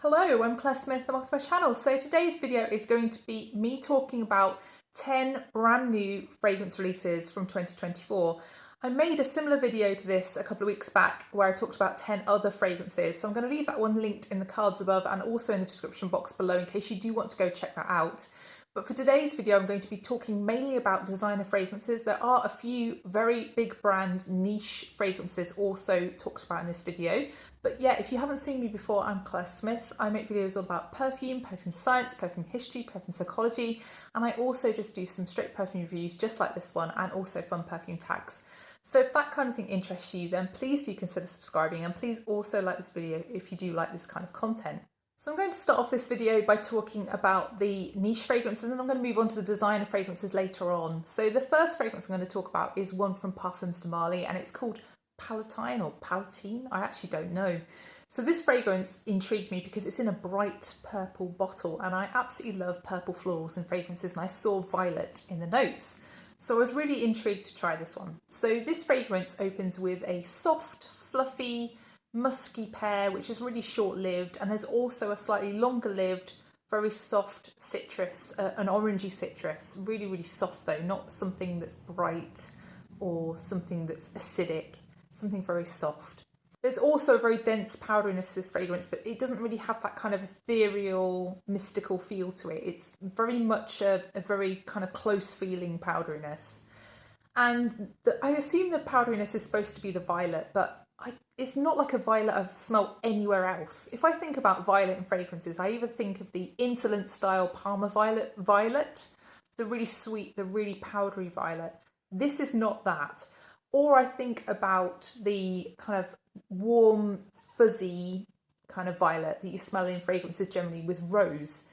Hello, I'm Claire Smith and welcome to my channel. So today's video is going to be me talking about 10 brand new fragrance releases from 2024. I made a similar video to this a couple of weeks back where I talked about 10 other fragrances. So I'm going to leave that one linked in the cards above and also in the description box below in case you do want to go check that out. But for today's video, I'm going to be talking mainly about designer fragrances. There are a few very big brand niche fragrances also talked about in this video. But yeah, if you haven't seen me before, I'm Claire Smith. I make videos all about perfume, perfume science, perfume history, perfume psychology, and I also just do some straight perfume reviews just like this one and also fun perfume tags. So if that kind of thing interests you, then please do consider subscribing and please also like this video if you do like this kind of content. So I'm going to start off this video by talking about the niche fragrances and then I'm going to move on to the designer fragrances later on. So the first fragrance I'm going to talk about is one from Parfums De Marly and it's called Palatine or Palatine, I actually don't know. So this fragrance intrigued me because it's in a bright purple bottle and I absolutely love purple florals and fragrances and I saw violet in the notes. So I was really intrigued to try this one. So this fragrance opens with a soft, fluffy, musky pear, which is really short-lived, and there's also a slightly longer-lived, very soft citrus, an orangey citrus, really, really soft though, not something that's bright or something that's acidic, something very soft. There's also a very dense powderiness to this fragrance, but it doesn't really have that kind of ethereal, mystical feel to it. It's very much a very kind of close-feeling powderiness. And I assume the powderiness is supposed to be the violet, but it's not like a violet I've smelled anywhere else. If I think about violet in fragrances, I either think of the insolent style Palmer violet, the really sweet, the really powdery violet. This is not that. Or I think about the kind of warm, fuzzy kind of violet that you smell in fragrances generally with rose.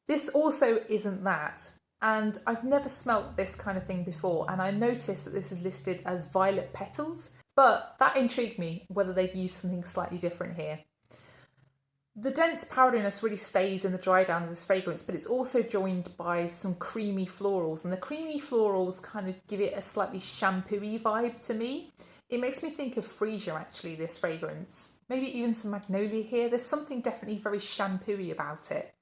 This also isn't that. And I've never smelt this kind of thing before. And I noticed that this is listed as violet petals. But that intrigued me, whether they've used something slightly different here. The dense powderiness really stays in the dry down of this fragrance, but it's also joined by some creamy florals. And the creamy florals kind of give it a slightly shampoo-y vibe to me. It makes me think of Freesia, actually, this fragrance. Maybe even some magnolia here. There's something definitely very shampoo-y about it.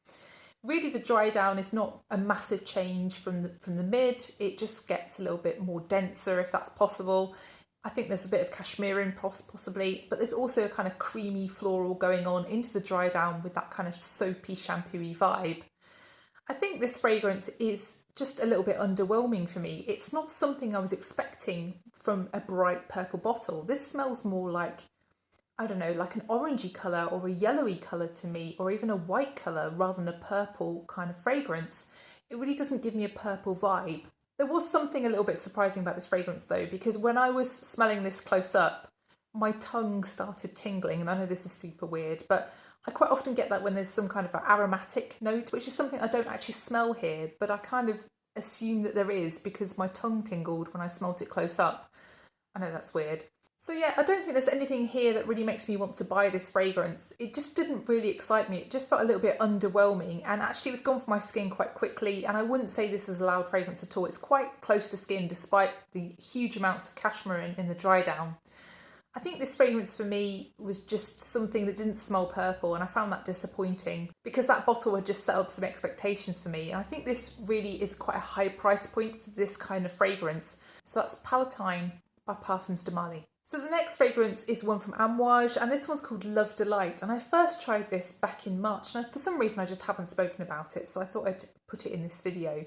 Really, the dry down is not a massive change from the mid. It just gets a little bit more denser, if that's possible. I think there's a bit of cashmere in possibly, but there's also a kind of creamy floral going on into the dry down with that kind of soapy, shampoo-y vibe. I think this fragrance is just a little bit underwhelming for me. It's not something I was expecting from a bright purple bottle. This smells more like, I don't know, like an orangey colour or a yellowy colour to me, or even a white colour rather than a purple kind of fragrance. It really doesn't give me a purple vibe. There was something a little bit surprising about this fragrance though, because when I was smelling this close up, my tongue started tingling, and I know this is super weird, but I quite often get that when there's some kind of an aromatic note, which is something I don't actually smell here, but I kind of assume that there is because my tongue tingled when I smelt it close up. I know that's weird. So yeah, I don't think there's anything here that really makes me want to buy this fragrance. It just didn't really excite me. It just felt a little bit underwhelming, and actually it was gone for my skin quite quickly, and I wouldn't say this is a loud fragrance at all. It's quite close to skin despite the huge amounts of cashmere in the dry down. I think this fragrance for me was just something that didn't smell purple, and I found that disappointing because that bottle had just set up some expectations for me, and I think this really is quite a high price point for this kind of fragrance. So that's Palatine by Parfums De Marly. So the next fragrance is one from Amouage, and this one's called Love Delight, and I first tried this back in March, and for some reason I just haven't spoken about it, so I thought I'd put it in this video.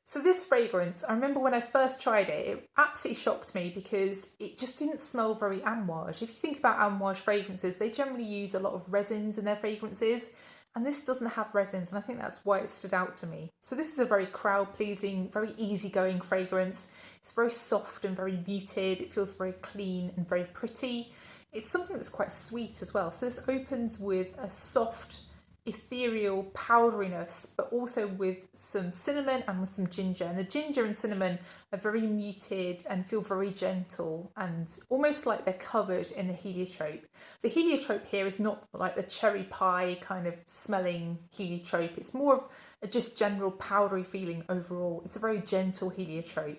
So this fragrance, I remember when I first tried it, it absolutely shocked me because it just didn't smell very Amouage. If you think about Amouage fragrances, they generally use a lot of resins in their fragrances, and this doesn't have resins, and I think that's why it stood out to me. So this is a very crowd-pleasing, very easygoing fragrance. It's very soft and very muted. It feels very clean and very pretty. It's something that's quite sweet as well. So this opens with a soft, ethereal powderiness, but also with some cinnamon and with some ginger. And the ginger and cinnamon are very muted and feel very gentle and almost like they're covered in the heliotrope. The heliotrope here is not like the cherry pie kind of smelling heliotrope. It's more of a just general powdery feeling overall. It's a very gentle heliotrope.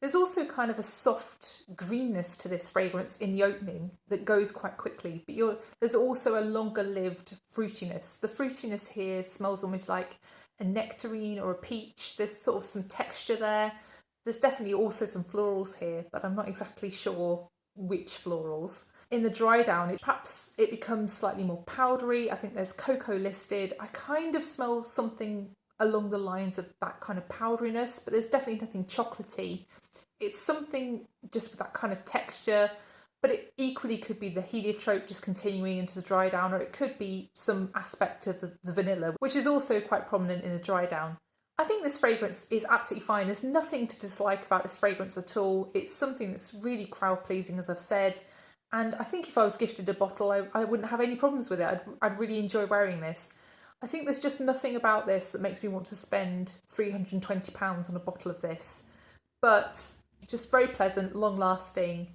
There's also kind of a soft greenness to this fragrance in the opening that goes quite quickly, but there's also a longer lived fruitiness. The fruitiness here smells almost like a nectarine or a peach. There's sort of some texture there. There's definitely also some florals here, but I'm not exactly sure which florals. In the dry down, perhaps it becomes slightly more powdery. I think there's cocoa listed. I kind of smell something along the lines of that kind of powderiness, but there's definitely nothing chocolatey. It's something just with that kind of texture, but it equally could be the heliotrope just continuing into the dry down, or it could be some aspect of the vanilla, which is also quite prominent in the dry down. I think this fragrance is absolutely fine. There's nothing to dislike about this fragrance at all. It's something that's really crowd pleasing, as I've said. And I think if I was gifted a bottle, I wouldn't have any problems with it. I'd really enjoy wearing this. I think there's just nothing about this that makes me want to spend £320 on a bottle of this. But just very pleasant, long-lasting,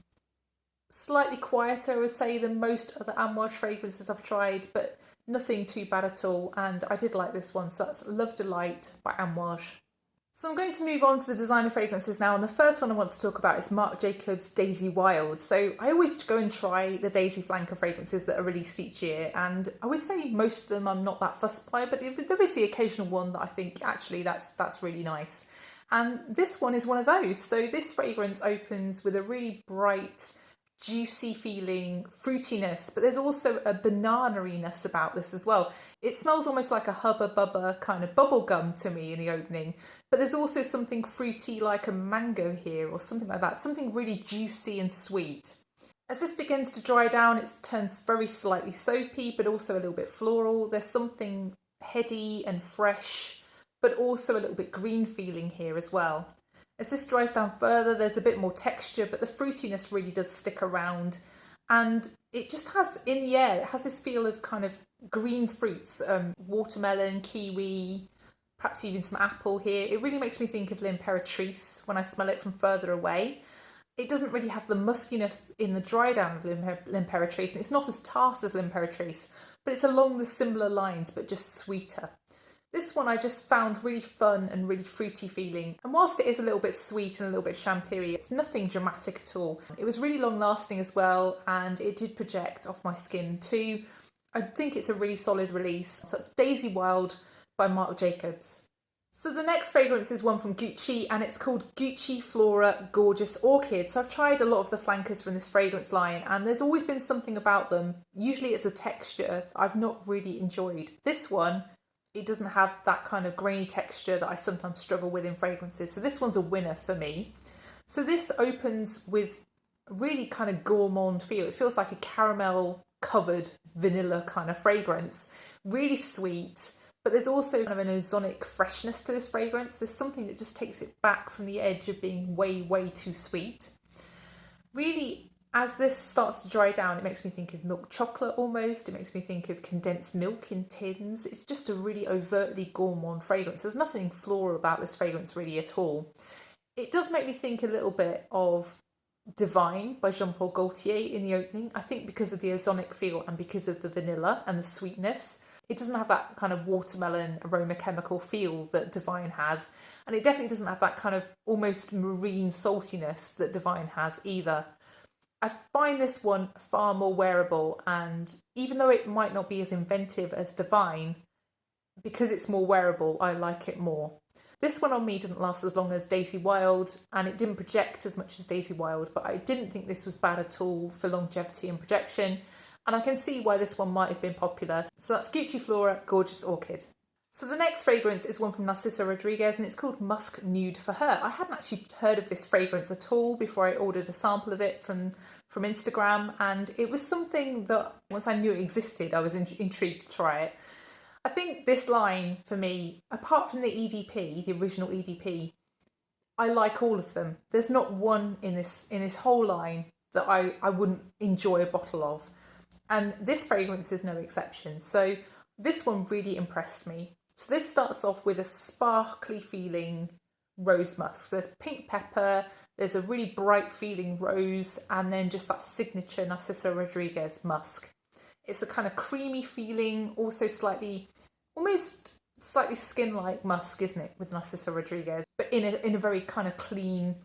slightly quieter, I would say, than most other Amouage fragrances I've tried, but nothing too bad at all. And I did like this one, so that's Love Delight by Amouage. So I'm going to move on to the designer fragrances now, and the first one I want to talk about is Marc Jacobs Daisy Wild. So I always go and try the Daisy flanker fragrances that are released each year, and I would say most of them I'm not that fussed by, but there is the occasional one that I think actually that's really nice. And this one is one of those. So this fragrance opens with a really bright, juicy feeling, fruitiness, but there's also a banana-iness about this as well. It smells almost like a Hubba Bubba kind of bubble gum to me in the opening, but there's also something fruity like a mango here or something like that, something really juicy and sweet. As this begins to dry down, it turns very slightly soapy, but also a little bit floral. There's something heady and fresh, but also a little bit green feeling here as well. As this dries down further, there's a bit more texture, but the fruitiness really does stick around. And it just has, in the air, it has this feel of kind of green fruits, watermelon, kiwi, perhaps even some apple here. It really makes me think of L'Impératrice when I smell it from further away. It doesn't really have the muskiness in the dry down of L'Impératrice, and it's not as tart as L'Impératrice, but it's along the similar lines, but just sweeter. This one I just found really fun and really fruity feeling, and whilst it is a little bit sweet and a little bit champagne, it's nothing dramatic at all. It was really long lasting as well, and it did project off my skin too. I think it's a really solid release. So it's Daisy Wild by Marc Jacobs. So the next fragrance is one from Gucci, and it's called Gucci Flora Gorgeous Orchid. So I've tried a lot of the flankers from this fragrance line, and there's always been something about them. Usually it's the texture I've not really enjoyed. This one, it doesn't have that kind of grainy texture that I sometimes struggle with in fragrances. So this one's a winner for me. So this opens with a really kind of gourmand feel. It feels like a caramel covered vanilla kind of fragrance. Really sweet, but there's also kind of an ozonic freshness to this fragrance. There's something that just takes it back from the edge of being way, way too sweet. Really, as this starts to dry down, it makes me think of milk chocolate almost. It makes me think of condensed milk in tins. It's just a really overtly gourmand fragrance. There's nothing floral about this fragrance really at all. It does make me think a little bit of Divine by Jean-Paul Gaultier in the opening. I think because of the ozonic feel and because of the vanilla and the sweetness. It doesn't have that kind of watermelon aroma chemical feel that Divine has. And it definitely doesn't have that kind of almost marine saltiness that Divine has either. I find this one far more wearable, and even though it might not be as inventive as Divine, because it's more wearable, I like it more. This one on me didn't last as long as Daisy Wild, and it didn't project as much as Daisy Wild, but I didn't think this was bad at all for longevity and projection, and I can see why this one might have been popular. So that's Gucci Flora Gorgeous Orchid. So the next fragrance is one from Narciso Rodriguez, and it's called Musc Nude for Her. I hadn't actually heard of this fragrance at all before I ordered a sample of it from Instagram, and it was something that once I knew it existed, I was intrigued to try it. I think this line for me, apart from the EDP, the original EDP, I like all of them. There's not one in this whole line that I wouldn't enjoy a bottle of, and this fragrance is no exception. So this one really impressed me. So this starts off with a sparkly feeling rose musk. There's pink pepper, there's a really bright feeling rose, and then just that signature Narciso Rodriguez musk. It's a kind of creamy feeling, also almost slightly skin-like musk, isn't it, with Narciso Rodriguez, but in a very kind of clean,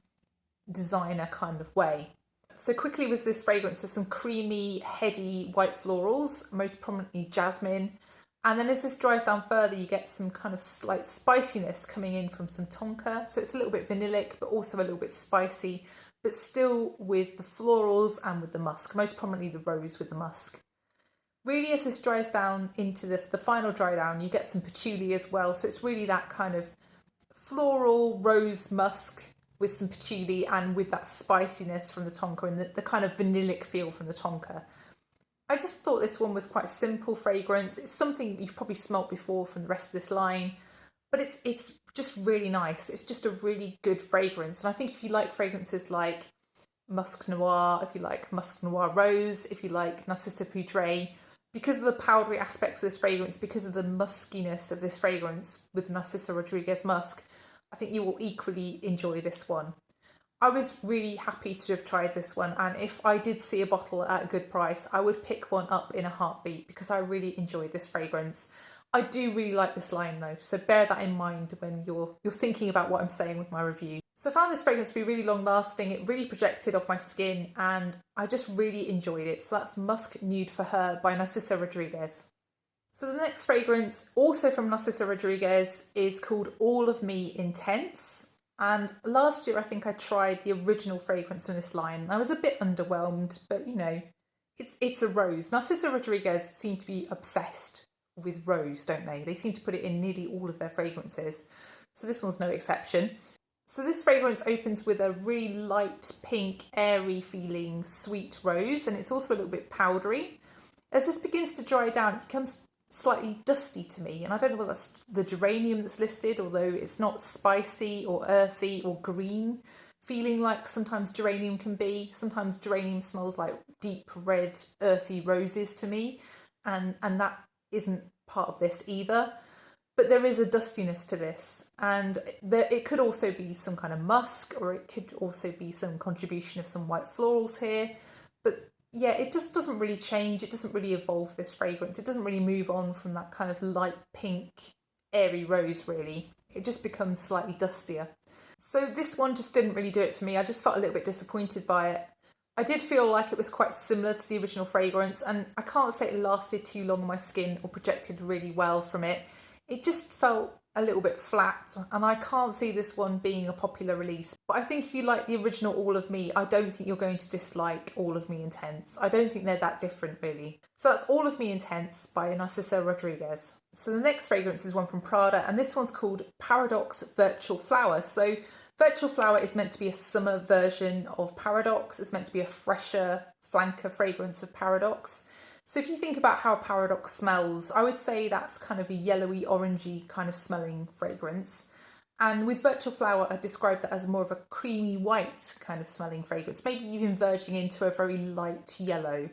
designer kind of way. So quickly with this fragrance, there's some creamy, heady white florals, most prominently jasmine. And then as this dries down further, you get some kind of slight spiciness coming in from some tonka. So it's a little bit vanillic, but also a little bit spicy, but still with the florals and with the musk, most prominently the rose with the musk. Really, as this dries down into the final dry down, you get some patchouli as well. So it's really that kind of floral rose musk with some patchouli and with that spiciness from the tonka and the kind of vanillic feel from the tonka. I just thought this one was quite a simple fragrance. It's something you've probably smelt before from the rest of this line, but it's just really nice. It's just a really good fragrance. And I think if you like fragrances like Musc Noir, if you like Musc Noir Rose, if you like Narciso Poudree, because of the powdery aspects of this fragrance, because of the muskiness of this fragrance with Narciso Rodriguez musk, I think you will equally enjoy this one. I was really happy to have tried this one, and if I did see a bottle at a good price, I would pick one up in a heartbeat because I really enjoyed this fragrance. I do really like this line though, so bear that in mind when you're thinking about what I'm saying with my review. So I found this fragrance to be really long lasting. It really projected off my skin and I just really enjoyed it. So that's Musc Nude for Her by Narciso Rodriguez. So the next fragrance, also from Narciso Rodriguez, is called All of Me Intense. And last year I think I tried the original fragrance from this line. I was a bit underwhelmed, but you know, it's a rose. Narciso Rodriguez seem to be obsessed with rose, don't they? They seem to put it in nearly all of their fragrances. So this one's no exception. So this fragrance opens with a really light pink, airy feeling sweet rose, and it's also a little bit powdery. As this begins to dry down, it becomes slightly dusty to me, and I don't know whether that's the geranium that's listed, although it's not spicy or earthy or green feeling like sometimes geranium can be. Sometimes geranium smells like deep red earthy roses to me, and that isn't part of this either. But there is a dustiness to this, and it could also be some kind of musk, or it could also be some contribution of some white florals here. But yeah, it just doesn't really change. It doesn't really evolve this fragrance. It doesn't really move on from that kind of light pink, airy rose, really. It just becomes slightly dustier. So this one just didn't really do it for me. I just felt a little bit disappointed by it. I did feel like it was quite similar to the original fragrance, and I can't say it lasted too long on my skin or projected really well from it. It just felt a little bit flat, and I can't see this one being a popular release. But I think if you like the original All of Me, I don't think you're going to dislike All of Me Intense. I don't think they're that different, really. So that's All of Me Intense by Narciso Rodriguez. So the next fragrance is one from Prada, and this one's called Paradoxe Virtual Flower. So Virtual Flower is meant to be a summer version of Paradoxe. It's meant to be a fresher flanker fragrance of Paradoxe. So if you think about how Paradoxe smells, I would say that's kind of a yellowy, orangey kind of smelling fragrance. And with Virtual Flower, I describe that as more of a creamy white kind of smelling fragrance, maybe even verging into a very light yellow.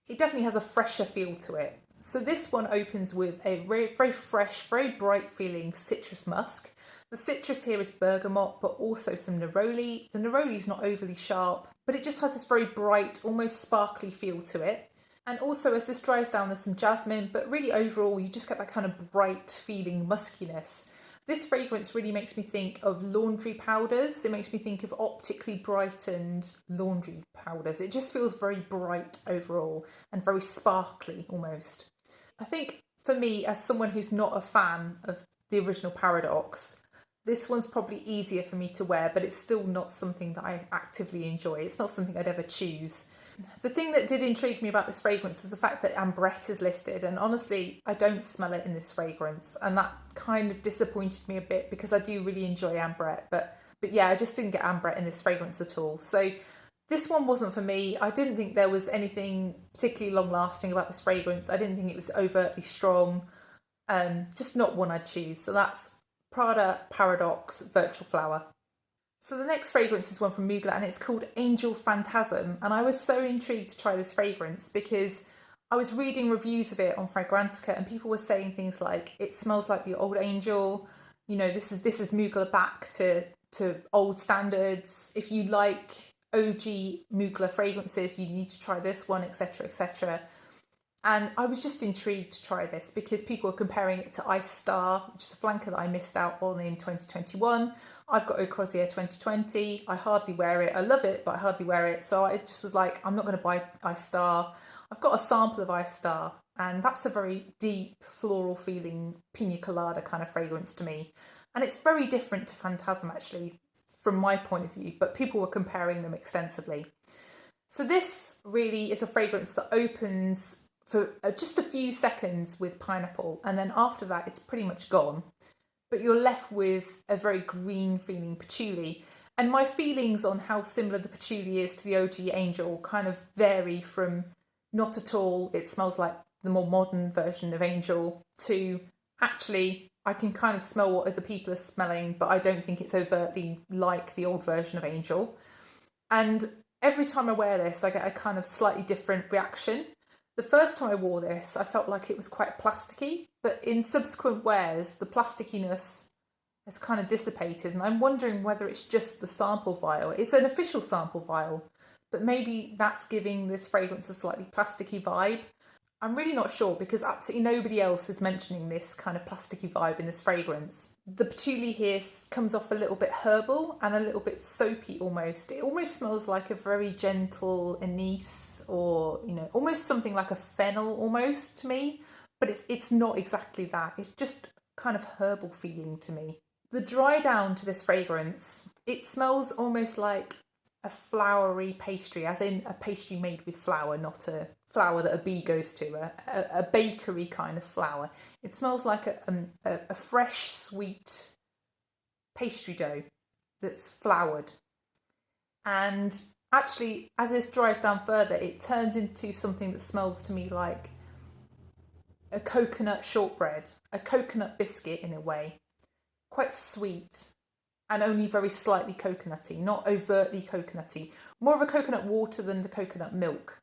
It definitely has a fresher feel to it. So this one opens with a very, very fresh, very bright feeling citrus musk. The citrus here is bergamot, but also some neroli. The neroli is not overly sharp, but it just has this very bright, almost sparkly feel to it. And also as this dries down, there's some jasmine, but really overall, you just get that kind of bright feeling muskiness. This fragrance really makes me think of laundry powders. It makes me think of optically brightened laundry powders. It just feels very bright overall and very sparkly almost. I think for me, as someone who's not a fan of the original Paradoxe, this one's probably easier for me to wear, but it's still not something that I actively enjoy. It's not something I'd ever choose. The thing that did intrigue me about this fragrance was the fact that ambrette is listed, and honestly, I don't smell it in this fragrance, and that kind of disappointed me a bit because I do really enjoy ambrette, but yeah, I just didn't get ambrette in this fragrance at all. So this one wasn't for me. I didn't think there was anything particularly long-lasting about this fragrance. I didn't think it was overtly strong, just not one I'd choose. So that's Prada Paradoxe Virtual Flower. So the next fragrance is one from Mugler, and it's called Angel Fantasm. And I was so intrigued to try this fragrance because I was reading reviews of it on Fragrantica, and people were saying things like, it smells like the old Angel. You know, this is Mugler back to old standards. If you like OG Mugler fragrances, you need to try this one, etc., etc. And I was just intrigued to try this because people were comparing it to Ice Star, which is a flanker that I missed out on in 2021. I've got a Croisiere 2020. I hardly wear it. I love it, but I hardly wear it. So I just was like, I'm not going to buy Ice Star. I've got a sample of Ice Star, and that's a very deep, floral feeling pina colada kind of fragrance to me. And it's very different to Fantasm, actually, from my point of view, but people were comparing them extensively. So this really is a fragrance that opens for just a few seconds with pineapple, and then after that it's pretty much gone, but you're left with a very green feeling patchouli. And my feelings on how similar the patchouli is to the OG Angel kind of vary from not at all, it smells like the more modern version of Angel, to actually I can kind of smell what other people are smelling, but I don't think it's overtly like the old version of Angel. And every time I wear this, I get a kind of slightly different reaction. The first time I wore this, I felt like it was quite plasticky, but in subsequent wears, the plastickiness has kind of dissipated, and I'm wondering whether it's just the sample vial. It's an official sample vial, but maybe that's giving this fragrance a slightly plasticky vibe. I'm really not sure because absolutely nobody else is mentioning this kind of plasticky vibe in this fragrance. The patchouli here comes off a little bit herbal and a little bit soapy almost. It almost smells like a very gentle anise, or, you know, almost something like a fennel almost to me, but it's not exactly that. It's just kind of herbal feeling to me. The dry down to this fragrance, it smells almost like a flowery pastry, as in a pastry made with flour, not a flour that a bee goes to, a bakery kind of flour. It smells like a fresh, sweet pastry dough that's floured. And actually, as this dries down further, it turns into something that smells to me like a coconut shortbread, a coconut biscuit in a way. Quite sweet and only very slightly coconutty, not overtly coconutty. More of a coconut water than the coconut milk.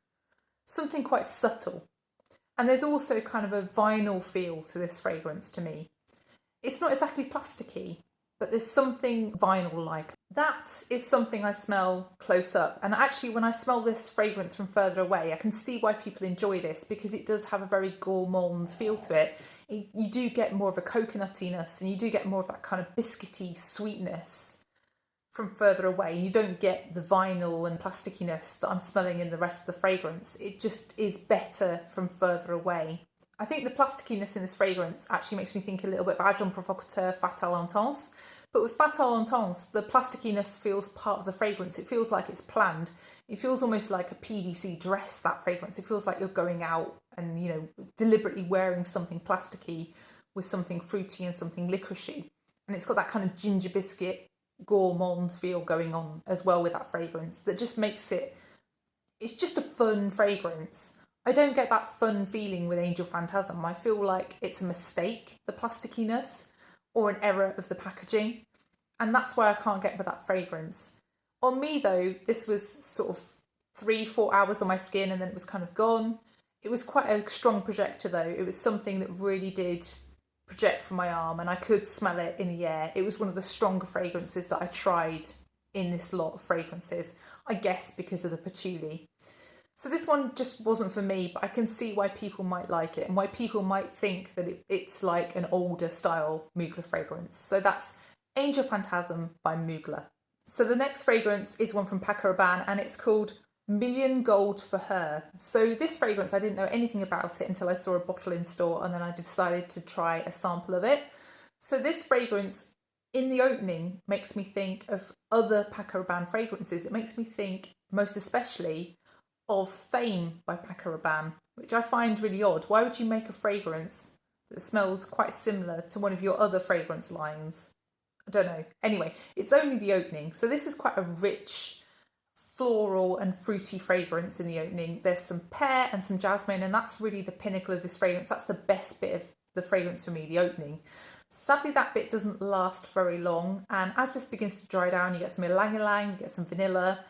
Something quite subtle. And there's also kind of a vinyl feel to this fragrance to me. It's not exactly plasticky, but there's something vinyl-like. That is something I smell close up. And actually, when I smell this fragrance from further away, I can see why people enjoy this, because it does have a very gourmand feel to it. You do get more of a coconuttiness, and you do get more of that kind of biscuity sweetness from further away. You don't get the vinyl and plastickiness that I'm smelling in the rest of the fragrance. It just is better from further away. I think the plastickiness in this fragrance actually makes me think a little bit of Agent Provocateur Fatale Intense. But with Fatale Intense, the plastickiness feels part of the fragrance. It feels like it's planned. It feels almost like a PVC dress, that fragrance. It feels like you're going out and, you know, deliberately wearing something plasticky with something fruity and something licoricey. And it's got that kind of ginger biscuit gourmand feel going on as well with that fragrance that just makes it's just a fun fragrance. I don't get that fun feeling with Angel Fantasm. I feel like it's a mistake, the plastickiness, or an error of the packaging, and that's why I can't get with that fragrance. On me though, this was sort of 3-4 hours on my skin and then it was kind of gone. It was quite a strong projector though. It was something that really did project from my arm, and I could smell it in the air. It was one of the stronger fragrances that I tried in this lot of fragrances, I guess because of the patchouli. So this one just wasn't for me, but I can see why people might like it and why people might think that it's like an older style Mugler fragrance. So that's Angel Fantasm by Mugler. So the next fragrance is one from Paco Rabanne, and it's called Million Gold for Her. So this fragrance, I didn't know anything about it until I saw a bottle in store, and then I decided to try a sample of it. So this fragrance in the opening makes me think of other Paco Rabanne fragrances. It makes me think most especially of Fame by Paco Rabanne, which I find really odd. Why would you make a fragrance that smells quite similar to one of your other fragrance lines? I don't know. Anyway, it's only the opening. So this is quite a rich floral and fruity fragrance in the opening. There's some pear and some jasmine, and that's really the pinnacle of this fragrance. That's the best bit of the fragrance for me, the opening. Sadly, that bit doesn't last very long, and as this begins to dry down, you get some ylang-ylang, you get some vanilla,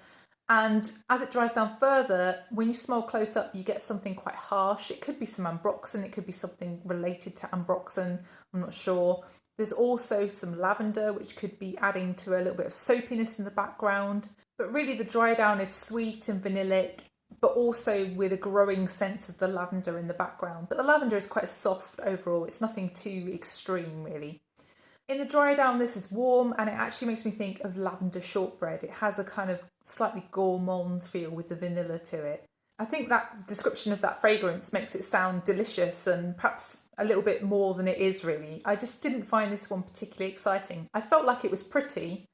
and as it dries down further, when you smell close up, you get something quite harsh. It could be some ambroxan, it could be something related to ambroxan, I'm not sure. There's also some lavender, which could be adding to a little bit of soapiness in the background. But really the dry down is sweet and vanillic, but also with a growing sense of the lavender in the background. But the lavender is quite soft overall. It's nothing too extreme really. In the dry down, this is warm and it actually makes me think of lavender shortbread. It has a kind of slightly gourmand feel with the vanilla to it. I think that description of that fragrance makes it sound delicious and perhaps a little bit more than it is really. I just didn't find this one particularly exciting. I felt like it was pretty,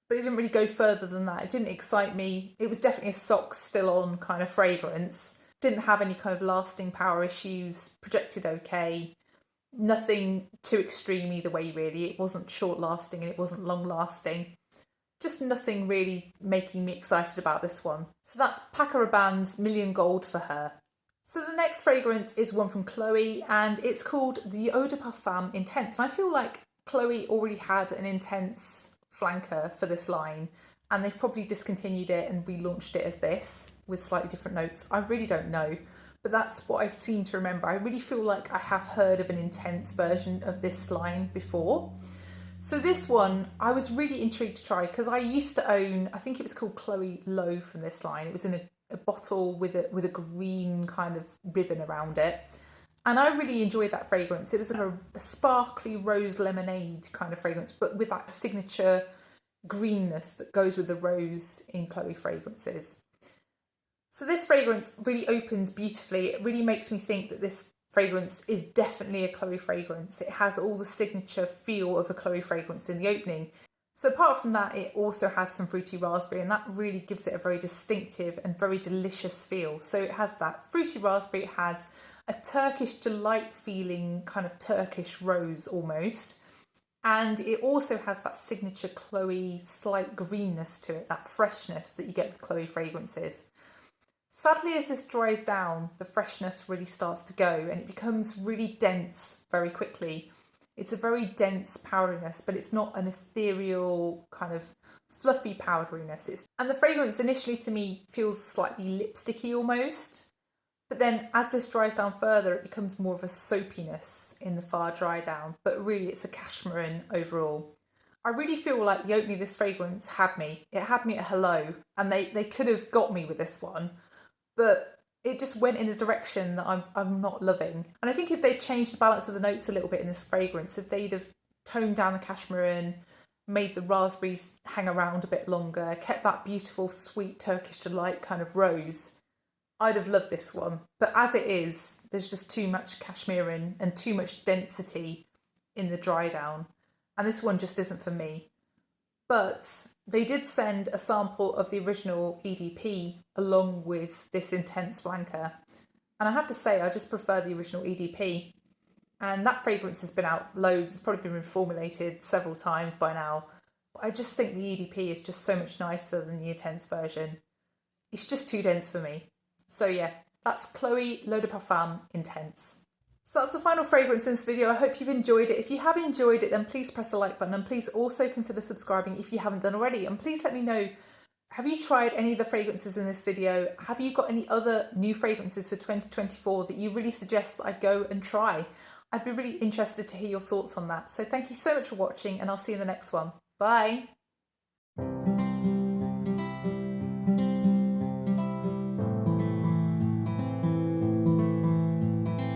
but it didn't really go further than that. It didn't excite me. It was definitely a socks still on kind of fragrance. Didn't have any kind of lasting power issues, projected okay. Nothing too extreme either way really. It wasn't short lasting and it wasn't long lasting. Just nothing really making me excited about this one. So that's Paco Rabanne's Million Gold for her. So the next fragrance is one from Chloe and it's called the Eau de Parfum Intense. And I feel like Chloe already had an intense flanker for this line and they've probably discontinued it and relaunched it as this with slightly different notes. I really don't know, but that's what I seem to remember. I really feel like I have heard of an intense version of this line before. So this one I was really intrigued to try because I used to own, I think it was called Chloe Low from this line. It was in a bottle with a green kind of ribbon around it. And I really enjoyed that fragrance. It was a sparkly rose lemonade kind of fragrance, but with that signature greenness that goes with the rose in Chloe fragrances. So this fragrance really opens beautifully. It really makes me think that this fragrance is definitely a Chloe fragrance. It has all the signature feel of a Chloe fragrance in the opening. So apart from that, it also has some fruity raspberry and that really gives it a very distinctive and very delicious feel. So it has that fruity raspberry, it has a Turkish delight feeling, kind of Turkish rose almost. And it also has that signature Chloe slight greenness to it, that freshness that you get with Chloe fragrances. Sadly, as this dries down, the freshness really starts to go and it becomes really dense very quickly. It's a very dense powderiness, but it's not an ethereal kind of fluffy powderiness. And the fragrance initially to me feels slightly lipsticky almost. But then as this dries down further, it becomes more of a soapiness in the far dry down. But really, it's a cashmere overall. I really feel like the opening of this fragrance had me. It had me at hello, and they could have got me with this one. But it just went in a direction that I'm not loving. And I think if they'd changed the balance of the notes a little bit in this fragrance, if they'd have toned down the cashmere, made the raspberries hang around a bit longer, kept that beautiful, sweet Turkish delight kind of rose, I'd have loved this one. But as it is, there's just too much cashmere and too much density in the dry down. And this one just isn't for me. But they did send a sample of the original EDP along with this intense flanker. And I have to say, I just prefer the original EDP. And that fragrance has been out loads. It's probably been reformulated several times by now. But I just think the EDP is just so much nicer than the intense version. It's just too dense for me. So yeah, that's Chloe L'Eau de Parfum Intense. So that's the final fragrance in this video. I hope you've enjoyed it. If you have enjoyed it, then please press the like button and please also consider subscribing if you haven't done already. And please let me know, have you tried any of the fragrances in this video? Have you got any other new fragrances for 2024 that you really suggest that I go and try? I'd be really interested to hear your thoughts on that. So thank you so much for watching and I'll see you in the next one. Bye.